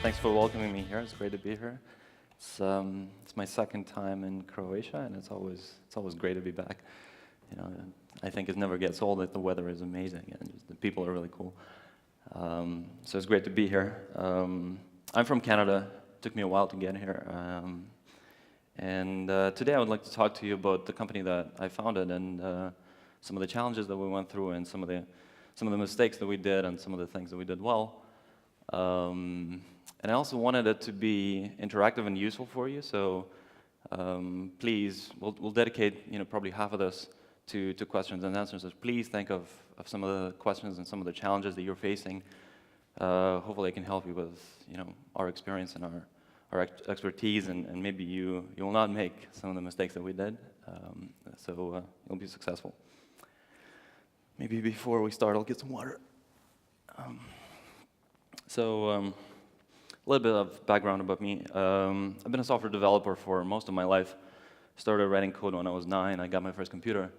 Thanks for welcoming me here. It's great to be here. It's my second time in Croatia, and it's always great to be back. You know, I think it never gets old that the weather is amazing and just the people are really cool. So it's great to be here. I'm from Canada. It took me a while to get here. Today I would like to talk to you about the company that I founded and some of the challenges that we went through and some of the mistakes that we did and some of the things that we did well. And I also wanted it to be interactive and useful for you. So please, we'll dedicate probably half of this to questions and answers. So please think of some of the questions and some of the challenges that you're facing. Hopefully I can help you with our experience and our expertise, and maybe you will not make some of the mistakes that we did. So you'll be successful. Maybe before we start, I'll get some water. A little bit of background about me. I've been a software developer for most of my life. Started writing code when I was 9. I got my first computer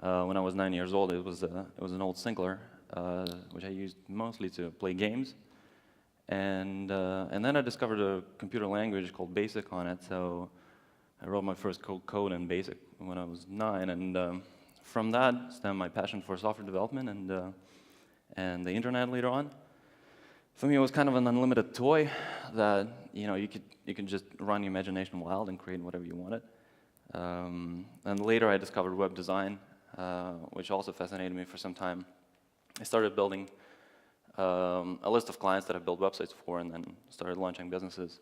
when I was 9 years old. It was an old Sinclair, which I used mostly to play games. And then I discovered a computer language called BASIC on it. So I wrote my first code in BASIC when I was 9, and from that stemmed my passion for software development and the internet later on. For me, it was kind of an unlimited toy that you could just run your imagination wild and create whatever you wanted. And later, I discovered web design, which also fascinated me for some time. I started building a list of clients that I built websites for, and then started launching businesses.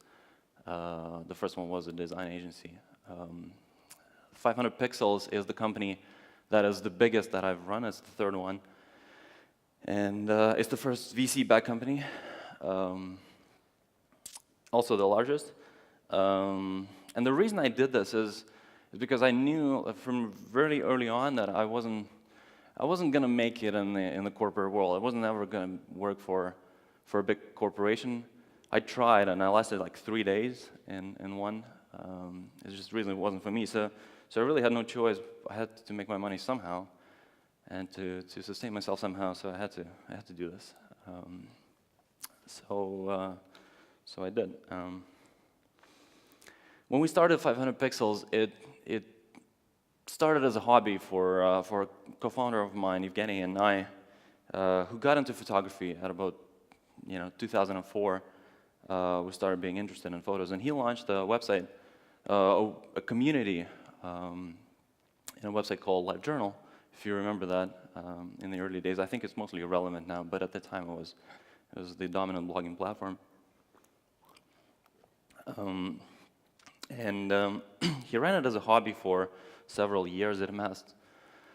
The first one was a design agency. 500 Pixels is the company that is the biggest that I've run. It's the third one. And it's the first VC-backed company, also the largest. And the reason I did this is because I knew from very early on that I wasn't going to make it in the corporate world. I wasn't ever going to work for a big corporation. I tried, and I lasted like 3 days in one. It just really wasn't for me. So I really had no choice. I had to make my money somehow, and to sustain myself somehow, so I had to do this. So I did. When we started 500 Pixels, it started as a hobby for a co-founder of mine, Evgeny, and I, who got into photography at about 2004. We started being interested in photos, and he launched a website, a community, in a website called LiveJournal. If you remember that, in the early days. I think it's mostly irrelevant now, but at the time it was the dominant blogging platform. He ran it as a hobby for several years. It amassed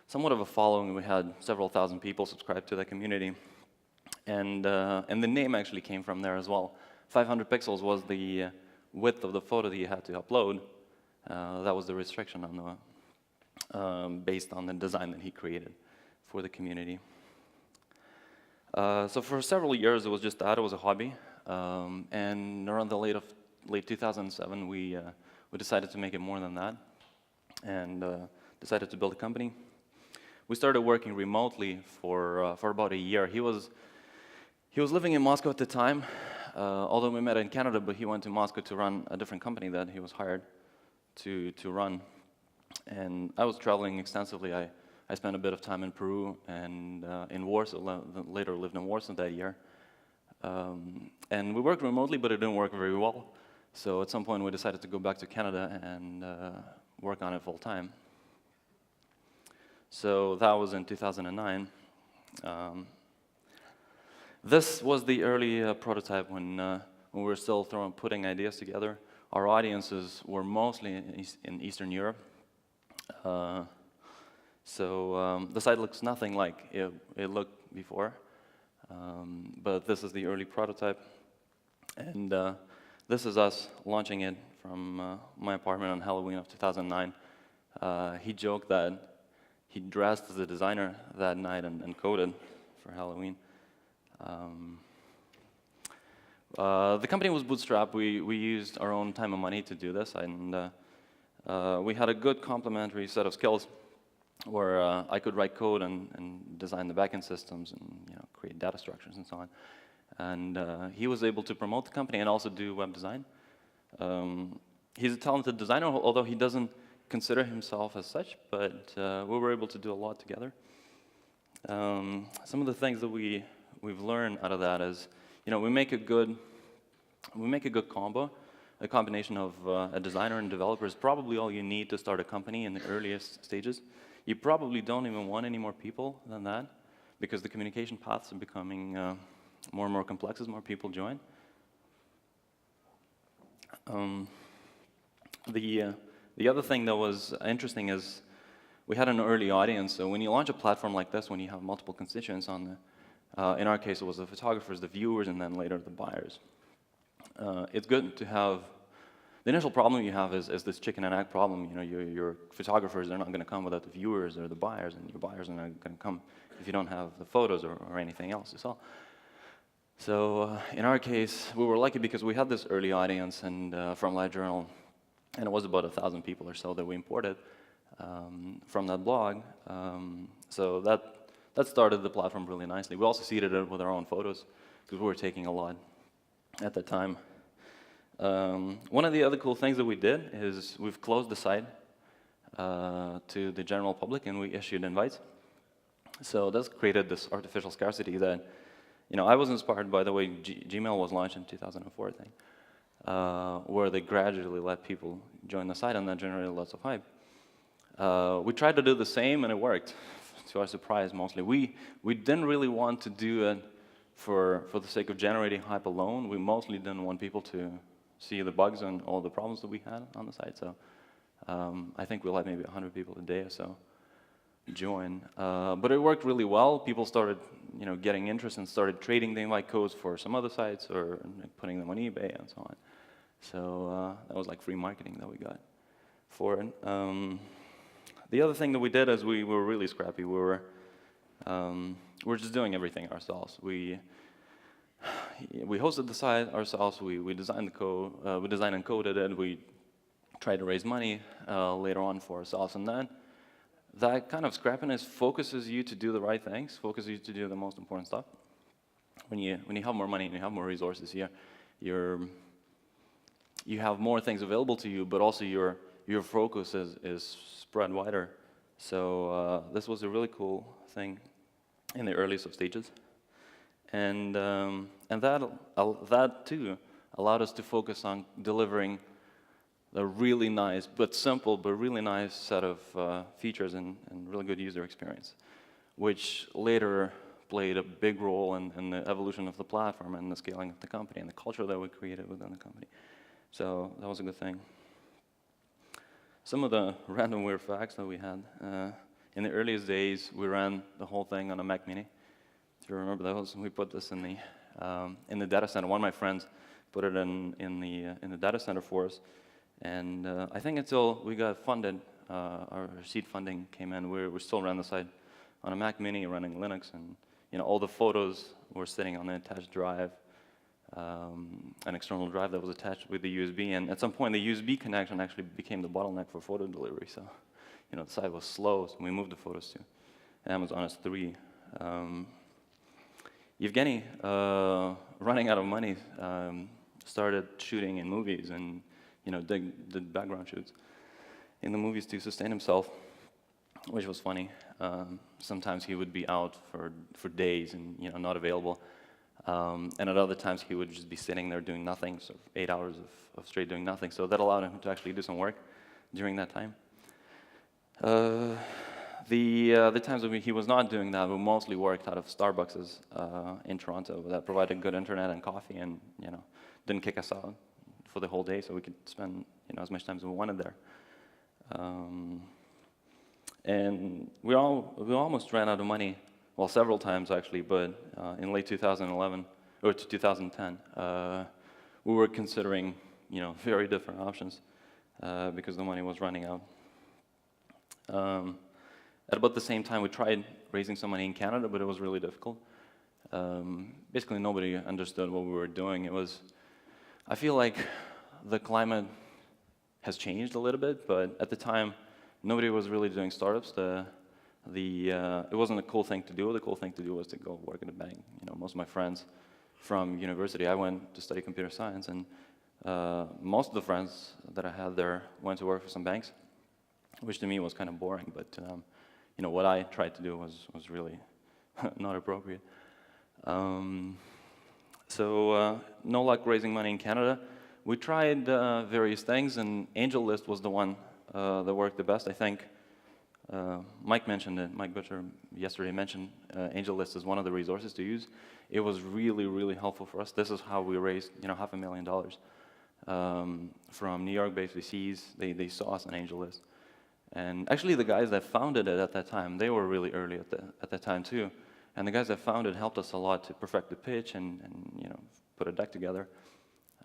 somewhat of a following. We had several thousand people subscribed to that community. And the name actually came from there as well. 500 pixels was the width of the photo that you had to upload. That was the restriction on the based on the design that he created for the community. So for several years, it was just that. It was a hobby. And around the late 2007, we decided to make it more than that, and decided to build a company. We started working remotely for about a year. He was living in Moscow at the time, although we met in Canada, but he went to Moscow to run a different company that he was hired to run. And I was traveling extensively. I spent a bit of time in Peru and in Warsaw, later lived in Warsaw that year. And we worked remotely, but it didn't work very well. So at some point, we decided to go back to Canada and work on it full time. So that was in 2009. This was the early prototype when we were still putting ideas together. Our audiences were mostly in Eastern Europe. The site looks nothing like it looked before, but this is the early prototype, and this is us launching it from my apartment on Halloween of 2009. He joked that he dressed as a designer that night and coded for Halloween. The company was bootstrapped. We used our own time and money to do this, and we had a good complementary set of skills where I could write code and design the backend systems and create data structures and so on. And he was able to promote the company and also do web design. He's a talented designer, although he doesn't consider himself as such, but we were able to do a lot together. Some of the things that we've learned out of that is, we make a good combo. A combination of a designer and developer is probably all you need to start a company in the earliest stages. You probably don't even want any more people than that, because the communication paths are becoming more and more complex as more people join. The other thing that was interesting is we had an early audience. So when you launch a platform like this, when you have multiple constituents on the, in our case, it was the photographers, the viewers, and then later the buyers. It's good to have, the initial problem you have is this chicken and egg problem. Your photographers, they're not going to come without the viewers or the buyers, and your buyers are not going to come if you don't have the photos or anything else to sell. So in our case, we were lucky because we had this early audience and from LiveJournal, and it was about 1,000 people or so that we imported from that blog. So that started the platform really nicely. We also seeded it with our own photos because we were taking a lot at the time. One of the other cool things that we did is we've closed the site to the general public, and we issued invites. So that's created this artificial scarcity that, I was inspired by the way Gmail was launched in 2004, I think, where they gradually let people join the site, and that generated lots of hype. We tried to do the same, and it worked, to our surprise mostly. We didn't really want to do it for the sake of generating hype alone. We mostly didn't want people to see the bugs and all the problems that we had on the site. So I think we let maybe 100 people a day or so join. But it worked really well. People started getting interest and started trading the invite codes for some other sites or putting them on eBay and so on. So that was like free marketing that we got for it. The other thing that we did is we were really scrappy. We're just doing everything ourselves. We hosted the site ourselves. We designed the code. We designed and coded it. We tried to raise money later on for ourselves, and then that kind of scrappiness focuses you to do the right things, focuses you to do the most important stuff. When you have more money and you have more resources, you have more things available to you, but also your focus is spread wider. So this was a really cool thing in the earliest of stages, and that too allowed us to focus on delivering a really nice, but simple, but really nice set of features and really good user experience, which later played a big role in the evolution of the platform and the scaling of the company and the culture that we created within the company. So that was a good thing. Some of the random weird facts that we had. In the earliest days, we ran the whole thing on a Mac Mini. If you remember those, we put this in the data center. One of my friends put it in the data center for us. And I think until we got funded, our seed funding came in, we still ran the site on a Mac Mini running Linux, and all the photos were sitting on the attached drive, an external drive that was attached with the USB. And at some point, the USB connection actually became the bottleneck for photo delivery. So, the site was slow, so we moved the photos to Amazon S3. Yevgeny, running out of money, started shooting in movies and did background shoots in the movies to sustain himself, which was funny. Sometimes he would be out for days and not available, and at other times he would just be sitting there doing nothing, so 8 hours of straight doing nothing. So that allowed him to actually do some work during that time. The times when he was not doing that, we mostly worked out of Starbucks in Toronto that provided good internet and coffee, and didn't kick us out for the whole day, so we could spend as much time as we wanted there. And we almost ran out of money, well, several times actually, but in late 2011 or 2010, we were considering very different options because the money was running out. At about the same time, we tried raising some money in Canada, but it was really difficult. Basically, nobody understood what we were doing. I feel like the climate has changed a little bit, but at the time, nobody was really doing startups. It wasn't a cool thing to do. The cool thing to do was to go work in a bank. Most of my friends from university. I went to study computer science, and most of the friends that I had there went to work for some banks, which to me was kind of boring. But what I tried to do was really not appropriate. So no luck raising money in Canada. We tried various things, and AngelList was the one that worked the best, I think. Mike mentioned it. Mike Butcher yesterday mentioned AngelList as one of the resources to use. It was really, really helpful for us. This is how we raised, $500,000 from New York-based VCs. They saw us on AngelList, and actually the guys that founded it at that time, they were really early at that time too. And the guys that founded it helped us a lot to perfect the pitch and put a deck together.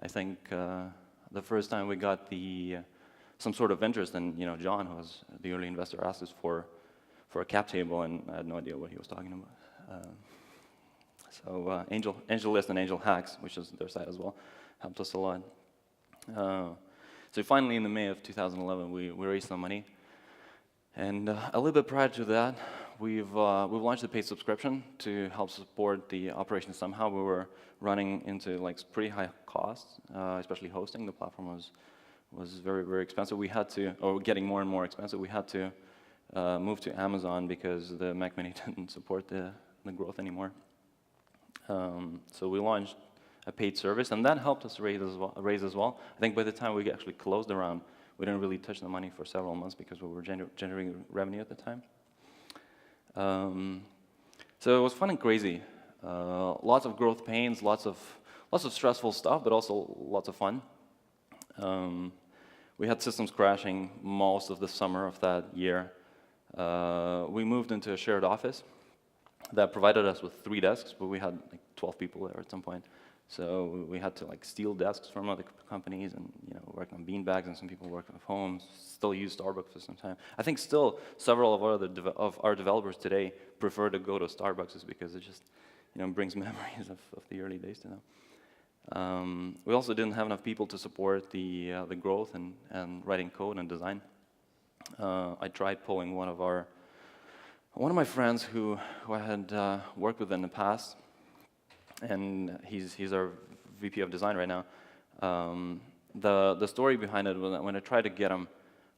I think the first time we got some sort of interest, and John, who was the early investor, asked us for a cap table, and I had no idea what he was talking about. So AngelList and Angel Hacks, which is their site as well, helped us a lot. So finally, in the May of 2011, we raised some money, and a little bit prior to that, we've launched a paid subscription to help support the operation somehow. We were running into pretty high costs, especially hosting. The platform was very, very expensive. We had to, or getting more and more expensive. We had to move to Amazon because the Mac Mini didn't support the growth anymore. So we launched a paid service, and that helped us raise as well. I think by the time we actually closed the round, we didn't really touch the money for several months because we were generating revenue at the time. So it was fun and crazy. Lots of growth pains, lots of stressful stuff, but also lots of fun. We had systems crashing most of the summer of that year. We moved into a shared office that provided us with 3 desks, but we had 12 people there at some point. So we had to steal desks from other companies and work on beanbags, and some people worked from home, still use Starbucks for some time. I think still several of our developers today prefer to go to Starbucks because it just brings memories of the early days to them. We also didn't have enough people to support the growth and writing code and design. I tried pulling one of my friends who I had worked with in the past, and he's our VP of design right now. The story behind it was that when I tried to get him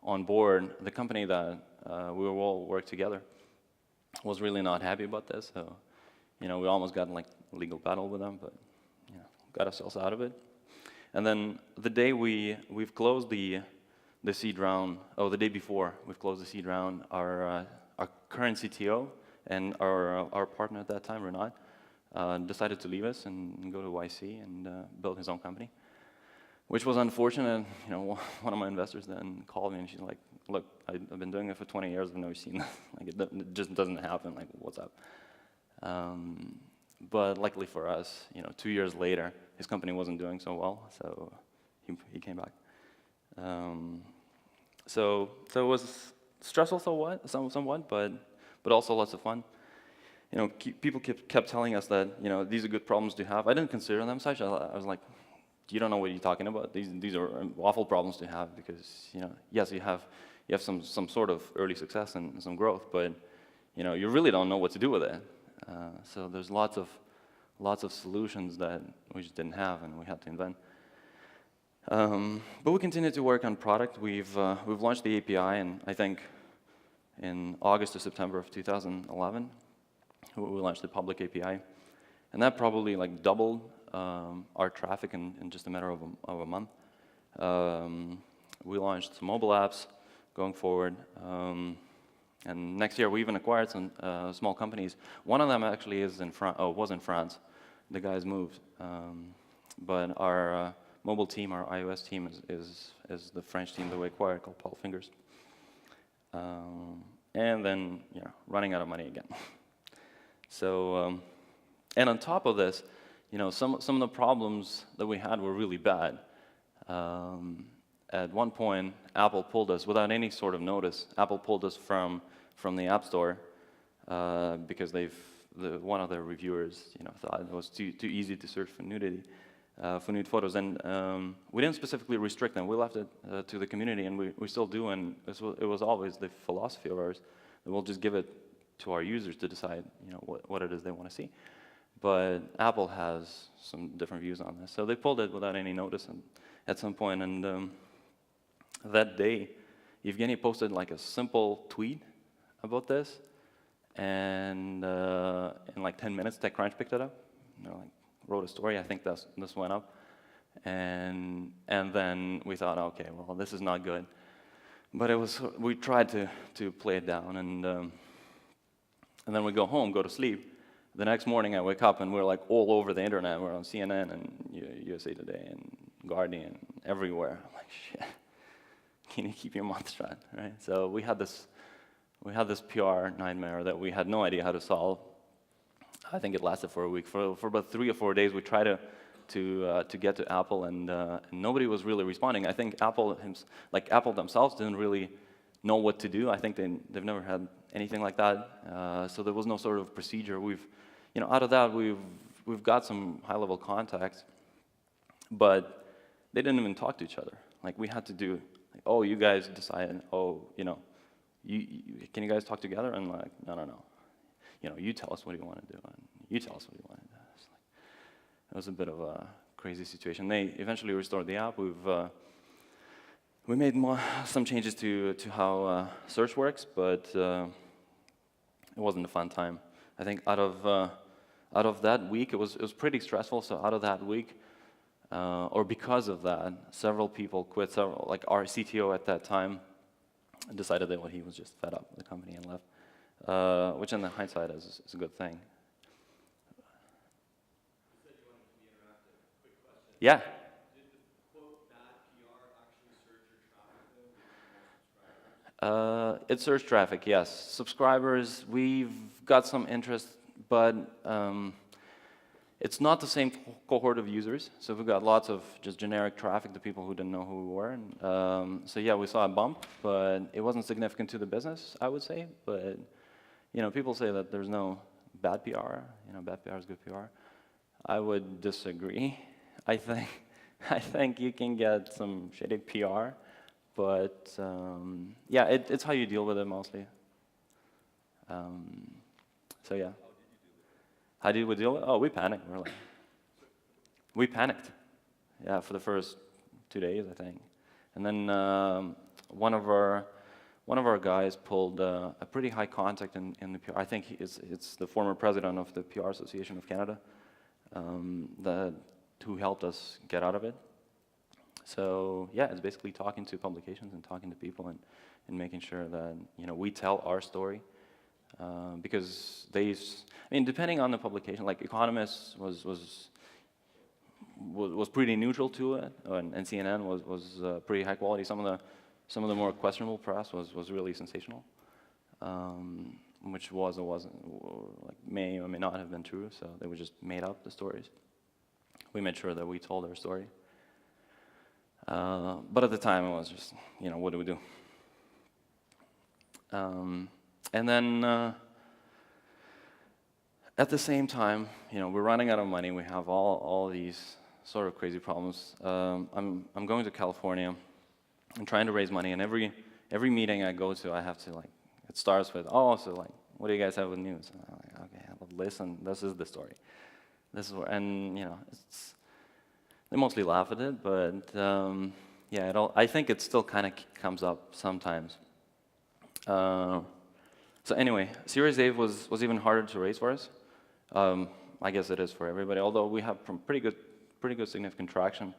on board, the company that we all worked together was really not happy about this. So, we almost got in a legal battle with them, but got ourselves out of it. And then the day we've closed the seed round, the day before we've closed the seed round, our current CTO and our partner at that time, Renat, decided to leave us and go to YC and build his own company, which was unfortunate. One of my investors then called me and she's like, "Look, I've been doing it for 20 years. I've never seen that. It just doesn't happen. What's up?" But luckily for us, 2 years later, his company wasn't doing so well, so he came back. So it was stressful somewhat, but also lots of fun. People kept telling us that these are good problems to have. I didn't consider them such. I was like, you don't know what you're talking about. These are awful problems to have because yes, you have some sort of early success and some growth, but you really don't know what to do with it. So there's lots of solutions that we just didn't have, and we had to invent. But we continued to work on product. We've launched the API, and I think in August or September of 2011, we launched the public API, and that probably doubled our traffic in just a matter of a month. We launched some mobile apps going forward, and next year we even acquired some small companies. One of them actually was in France. The guys moved, but our mobile team, our iOS team, is the French team that we acquired called Paul Fingers. And then running out of money again. So, and on top of this, some of the problems that we had were really bad. At one point, Apple pulled us without any sort of notice. Apple pulled us from the App Store because one of their reviewers, thought it was too easy to search for nudity, for nude photos, and we didn't specifically restrict them. We left it to the community, and we still do. And it was always the philosophy of ours that we'll just give it to our users to decide, what it is they want to see. But Apple has some different views on this. So they pulled it without any notice at some point, and that day, Evgeny posted like a simple tweet about this, and in like 10 minutes, TechCrunch picked it up. Like, wrote a story. I think this went up, and then we thought, okay, well, this is not good. But we tried to play it down, and then we go home, go to sleep. The next morning, I wake up, and we're like all over the internet. We're on CNN and USA Today and Guardian, everywhere. I'm like, shit. Can you keep your mouth shut, right? So we had this PR nightmare that we had no idea how to solve. I think it lasted for a week. For about 3 or 4 days, we tried to get to Apple, and nobody was really responding. I think Apple themselves didn't really know what to do. I think they've never had anything like that. So there was no sort of procedure. Out of that, we've got some high-level contacts, but they didn't even talk to each other. Like, we had to do, like, oh, you guys decided, oh, can you guys talk together? And like, no. You tell us what you want to do, and you tell us what you want to do. It was a bit of a crazy situation. They eventually restored the app. We made some changes to how search works, but it wasn't a fun time. I think out of that week, it was pretty stressful. So out of that week, or because of that, several people quit. Like our CTO at that time decided that he was just fed up with the company and left, which in the hindsight is a good thing. You said you wanted to be interactive. Quick question. Yeah. Did the quote bad PR actually surge your traffic though? Did you get more subscribers? It search traffic, yes. Subscribers, we've got some interest, but it's not the same cohort of users. So we've got lots of just generic traffic, the people who didn't know who we were. And, so yeah, we saw a bump, but it wasn't significant to the business, I would say. But people say that there's no bad PR. Bad PR is good PR. I would disagree. I think you can get some shady PR, but yeah, it's how you deal with it mostly. So yeah. How did we deal with it? Oh, we panicked. We panicked. Yeah, for the first 2 days, I think. And then one of our guys pulled a pretty high contact in the PR. I think it's the former president of the PR Association of Canada who helped us get out of it. So yeah, it's basically talking to publications and talking to people and making sure that we tell our story. Because depending on the publication, like Economist was pretty neutral to it, and CNN was pretty high quality. Some of the more questionable press was really sensational, which was or wasn't, or like may or may not have been true. So they were just made up the stories. We made sure that we told our story. But at the time, it was just what do we do? And then at the same time, we're running out of money. We have all these sort of crazy problems. I'm going to California. I'm trying to raise money, and every meeting I go to, I have to it starts with, oh, so what do you guys have with news? And I'm like, okay, well, listen, this is the story. This is where, and they mostly laugh at it, but yeah, I think it still kind of comes up sometimes. So anyway, Series A was even harder to raise for us. I guess it is for everybody, although we have pretty good significant traction.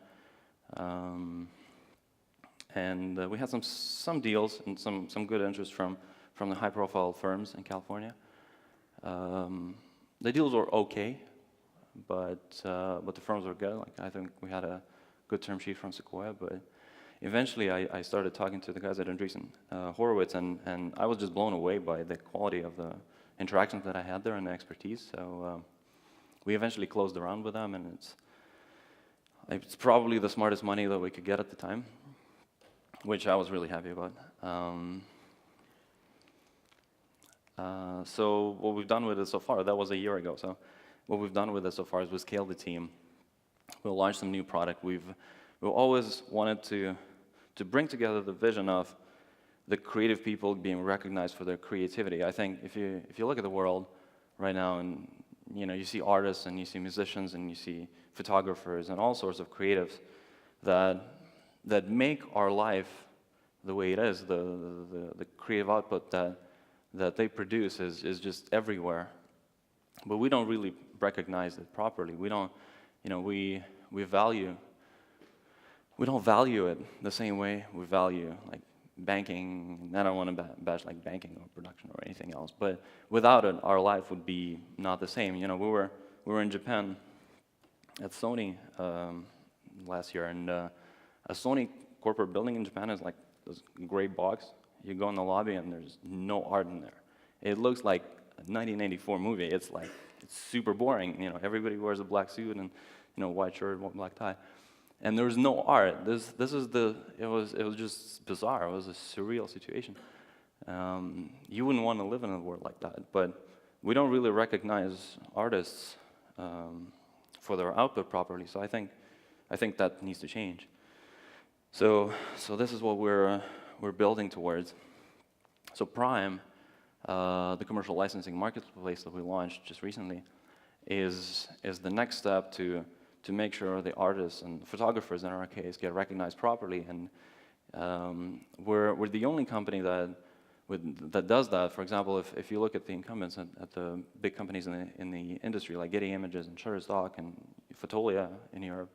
And we had some deals and some good interest from the high-profile firms in California. The deals were okay, but the firms were good. I think we had a good term sheet from Sequoia, but eventually I started talking to the guys at Andreessen Horowitz, and I was just blown away by the quality of the interactions that I had there and the expertise. So we eventually closed the round with them, and it's probably the smartest money that we could get at the time, which I was really happy about. So what we've done with it so far, that was a year ago, so what we've done with it so far is we scaled the team. We'll launch some new product. We've always wanted to bring together the vision of the creative people being recognized for their creativity. I think if you look at the world right now, and you see artists and you see musicians and you see photographers and all sorts of creatives that make our life the way it is. The creative output that they produce is just everywhere, but we don't really recognize it properly. We don't, we don't value it the same way we value like banking. I don't want to bash like banking or production or anything else, but without it, our life would be not the same. We were in Japan at Sony last year, and a Sony corporate building in Japan is like this gray box. You go in the lobby and there's no art in there. It looks like a 1984 movie. It's super boring. Everybody wears a black suit and white shirt, black tie. And there was no art. It was just bizarre. It was a surreal situation. You wouldn't want to live in a world like that. But we don't really recognize artists for their output properly. So I think that needs to change. So this is what we're building towards. So Prime, the commercial licensing marketplace that we launched just recently, is the next step to make sure the artists and photographers in our case get recognized properly. And we're the only company that does that. For example, if you look at the incumbents at the big companies in the industry like Getty Images and Shutterstock and Fotolia in Europe,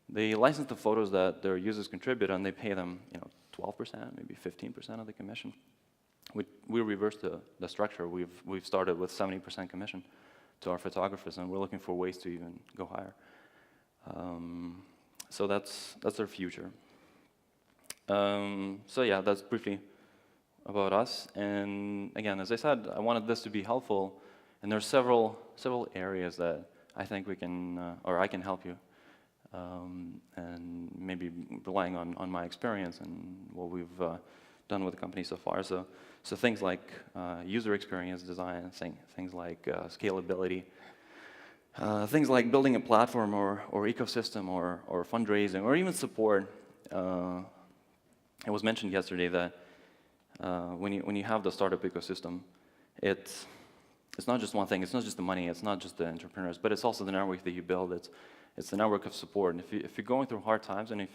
they license the photos that their users contribute, and they pay them 12%, maybe 15% of the commission. We reversed the structure. We've started with 70% commission to our photographers, and we're looking for ways to even go higher. So that's our future. So yeah, that's briefly about us. And again, as I said, I wanted this to be helpful, and there are several areas that I think we can, or I can help you, and maybe relying on my experience and what we've done with the company so far. So things like user experience design, things like scalability, things like building a platform or ecosystem or fundraising or even support. It was mentioned yesterday that when you have the startup ecosystem, it's not just one thing. It's not just the money. It's not just the entrepreneurs, but it's also the network that you build. It's the network of support. And if you're going through hard times and if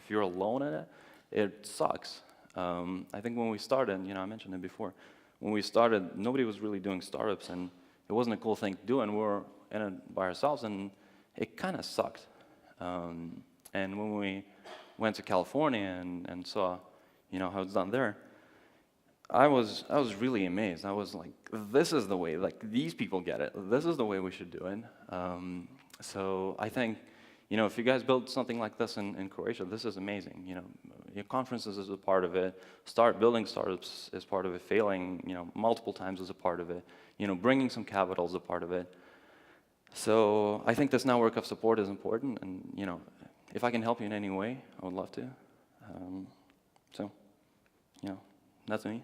you're alone in it, it sucks. I think when we started, I mentioned it before, when we started, nobody was really doing startups, and it wasn't a cool thing to do, and we were in it by ourselves, and it kind of sucked. And when we went to California and saw, how it's done there, I was really amazed. I was like, this is the way, like these people get it. This is the way we should do it. So I think, if you guys build something like this in Croatia, this is amazing. Your conferences is a part of it. Building startups is part of it. Failing, multiple times is a part of it. Bringing some capital is a part of it. So I think this network of support is important, and if I can help you in any way, I would love to. So, that's me.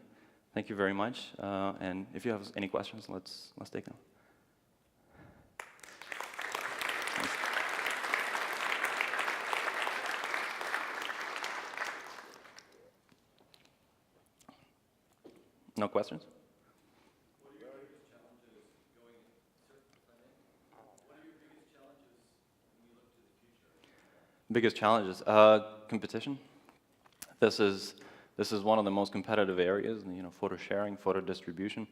Thank you very much. And if you have any questions, let's take them. No questions? What are your biggest challenges going What are your biggest challenges when you look to the future? Biggest challenges, competition. This is one of the most competitive areas, photo sharing, photo distribution.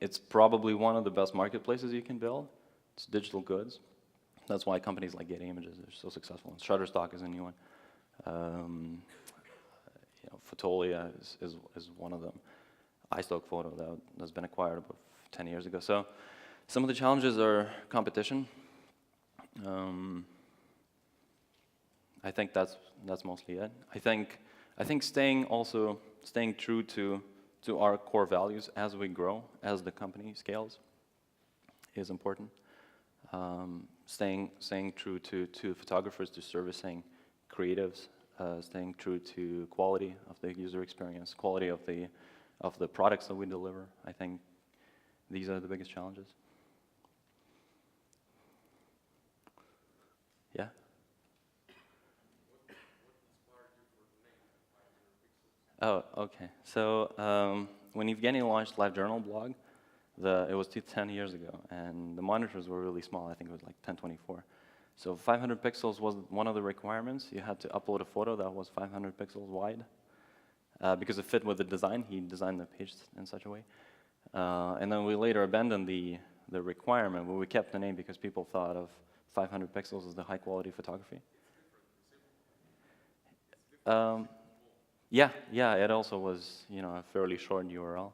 It's probably one of the best marketplaces you can build. It's digital goods. That's why companies like Getty Images are so successful. And Shutterstock is a new one. Fotolia is one of them. iStock Photo that's been acquired about 10 years ago. So some of the challenges are competition. I think that's mostly it. I think staying true to our core values as we grow, as the company scales, is important. Staying true to photographers, to servicing creatives, staying true to quality of the user experience, quality of the products that we deliver. I think these are the biggest challenges. Yeah? Oh, okay. So when Evgeny launched LiveJournal blog, It was 10 years ago, and the monitors were really small. I think it was like 1024. So 500 pixels was one of the requirements. You had to upload a photo that was 500 pixels wide. Because it fit with the design, he designed the page in such a way. And then we later abandoned the requirement, but we kept the name because people thought of 500 pixels as the high quality photography. Yeah, it also was, a fairly short URL.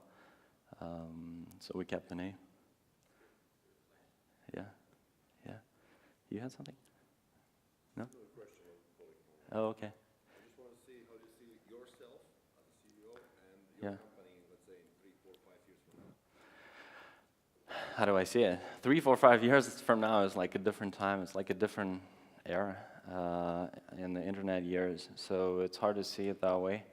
So we kept the name. Yeah. You had something? No? Another question on Oleg. Oh, okay. I just want to see how you see yourself as a CEO and Yeah. your company, let's say, in 3, 4, 5 years from now. How do I see it? 3, 4, 5 years from now is like a different time. It's like a different era in the internet years. So it's hard to see it that way.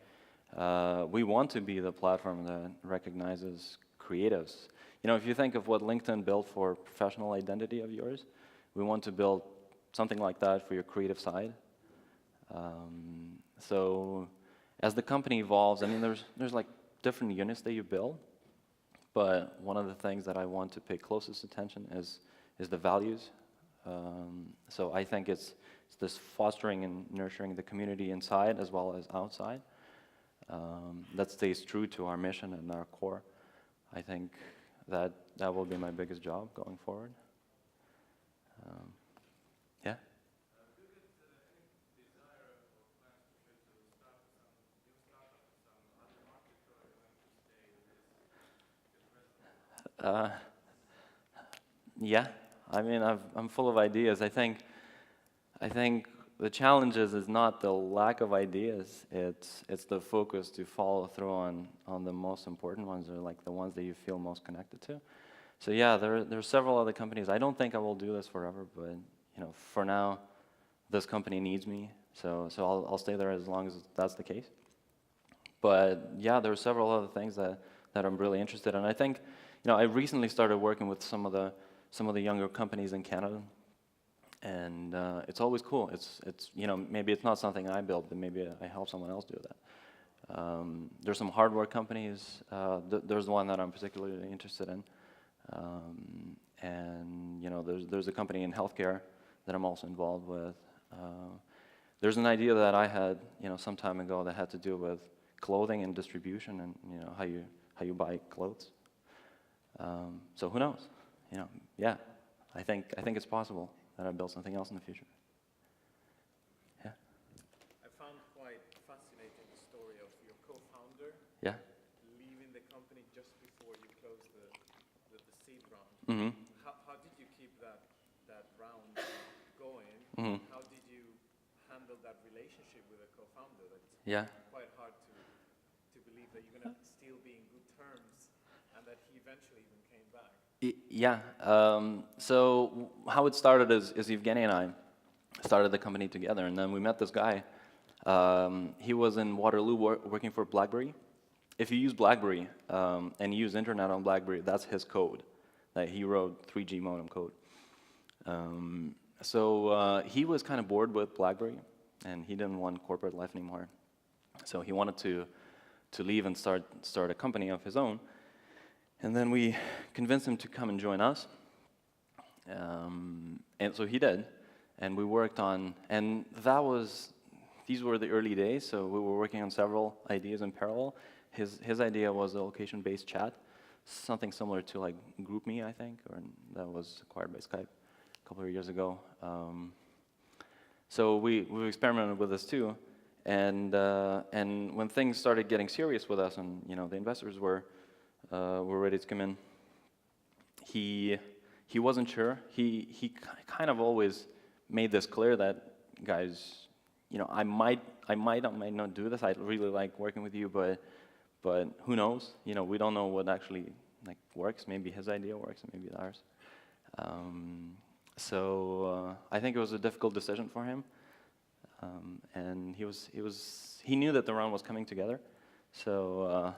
We want to be the platform that recognizes creatives. If you think of what LinkedIn built for professional identity of yours, we want to build something like that for your creative side. So as the company evolves, I mean, there's like different units that you build, but one of the things that I want to pay closest attention is the values. So I think it's this fostering and nurturing the community inside as well as outside. That stays true to our mission and our core. I think that will be my biggest job going forward. Yeah? Do you get any desire or plans to try to start some new startup in some other market, or are you going to stay with this present? Yeah, I mean, I'm full of ideas. I think the challenge is not the lack of ideas. It's the focus to follow through on the most important ones, or like the ones that you feel most connected to. So yeah, there are several other companies. I don't think I will do this forever, but for now, this company needs me. So I'll stay there as long as that's the case. But yeah, there are several other things that I'm really interested in. I think, I recently started working with some of the younger companies in Canada, and it's always cool. It's maybe it's not something I built, but maybe I help someone else do that. There's some hardware companies. There's one that I'm particularly interested in, and there's a company in healthcare that I'm also involved with. There's an idea that I had some time ago that had to do with clothing and distribution, and how you buy clothes. So who knows? Yeah, I think it's possible that I build something else in the future. Yeah. I found quite fascinating the story of your co-founder Yeah. leaving the company just before you closed the seed round. Mm-hmm. How did you keep that round going? Mm-hmm. How did you handle that relationship with a co-founder? That's Yeah. quite hard to believe that you're going to still be in good terms and that he eventually even came back. Yeah. So how it started is Evgeny and I started the company together, and then we met this guy. He was in Waterloo working for BlackBerry. If you use BlackBerry and you use internet on BlackBerry, that's his code. Like he wrote 3G modem code. So he was kind of bored with BlackBerry, and he didn't want corporate life anymore. So he wanted to leave and start a company of his own. And then we convinced him to come and join us. And so he did. And we worked on, and these were the early days, so we were working on several ideas in parallel. His idea was a location-based chat, something similar to like GroupMe, I think, or that was acquired by Skype a couple of years ago. So we experimented with this too. And when things started getting serious with us, and the investors were ready to come in, he wasn't sure. He kind of always made this clear that, guys, I might or might not do this. I really like working with you, but who knows? We don't know what actually works. Maybe his idea works, and maybe ours. So I think it was a difficult decision for him, and he knew that the round was coming together. So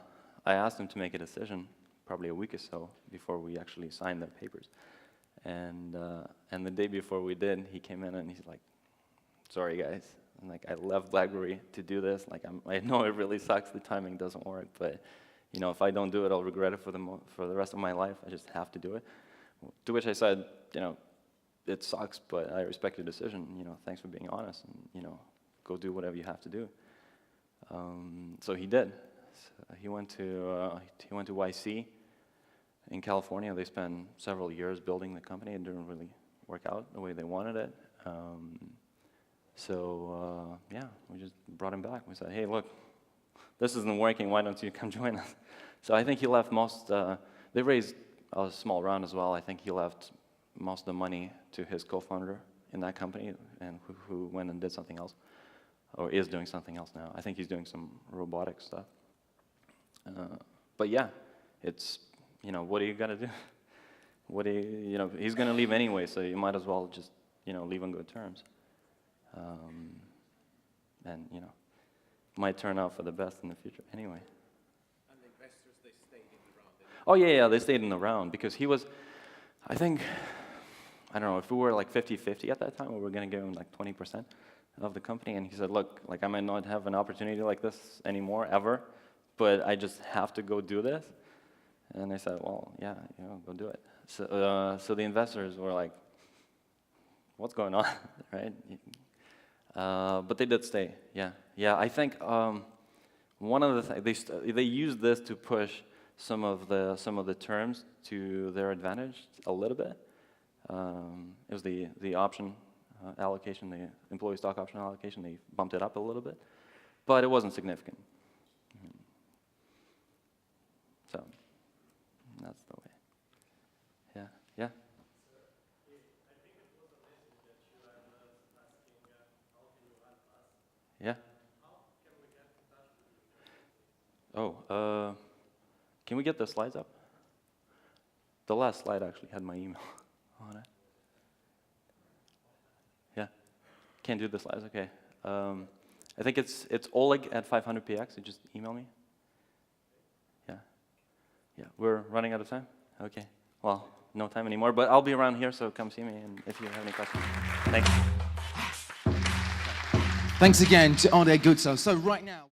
I asked him to make a decision, probably a week or so before we actually signed the papers. And the day before we did, he came in and he's like, "Sorry, guys. I left BlackBerry to do this. I know it really sucks. The timing doesn't work, but you know, if I don't do it, I'll regret it for the rest of my life. I just have to do it. To which I said, you know, it sucks, but I respect your decision. You know, thanks for being honest, and you know, go do whatever you have to do. So he did. So he went to YC in California. They spent several years building the company. It didn't really work out the way they wanted it. Yeah, we just brought him back. We said, hey, look, this isn't working. Why don't you come join us? So I think he left most. They raised a small round as well. I think he left most of the money to his co-founder in that company, and who went and did something else, or is doing something else now. I think he's doing some robotic stuff. But yeah, it's, you know, what are you gonna do? You know, he's gonna leave anyway, so you might as well just, you know, leave on good terms. And you know, might turn out for the best in the future anyway. And the investors, they stayed in the round. Oh yeah, they stayed in the round because he was, I think, I don't know, if we were like 50-50 at that time, we were gonna give him like 20% of the company, and he said, look, like I might not have an opportunity like this anymore, ever, but I just have to go do this. And I said, well, yeah, you know, go do it. So the investors were like, what's going on, right? But they did stay, yeah. Yeah, I think one of the things, they used this to push some of the terms to their advantage a little bit. It was the option allocation, the employee stock option allocation. They bumped it up a little bit, but it wasn't significant. So that's the way. Yeah, yeah. Yeah. Oh, can we get the slides up? The last slide actually had my email on it. Yeah. Can't do the slides, okay. I think it's Oleg at 500px, so just email me. Yeah. Yeah, we're running out of time? Okay. Well, no time anymore, but I'll be around here, so come see me and if you have any questions. Thanks. Thanks again to Oleg Gutsol. So right now.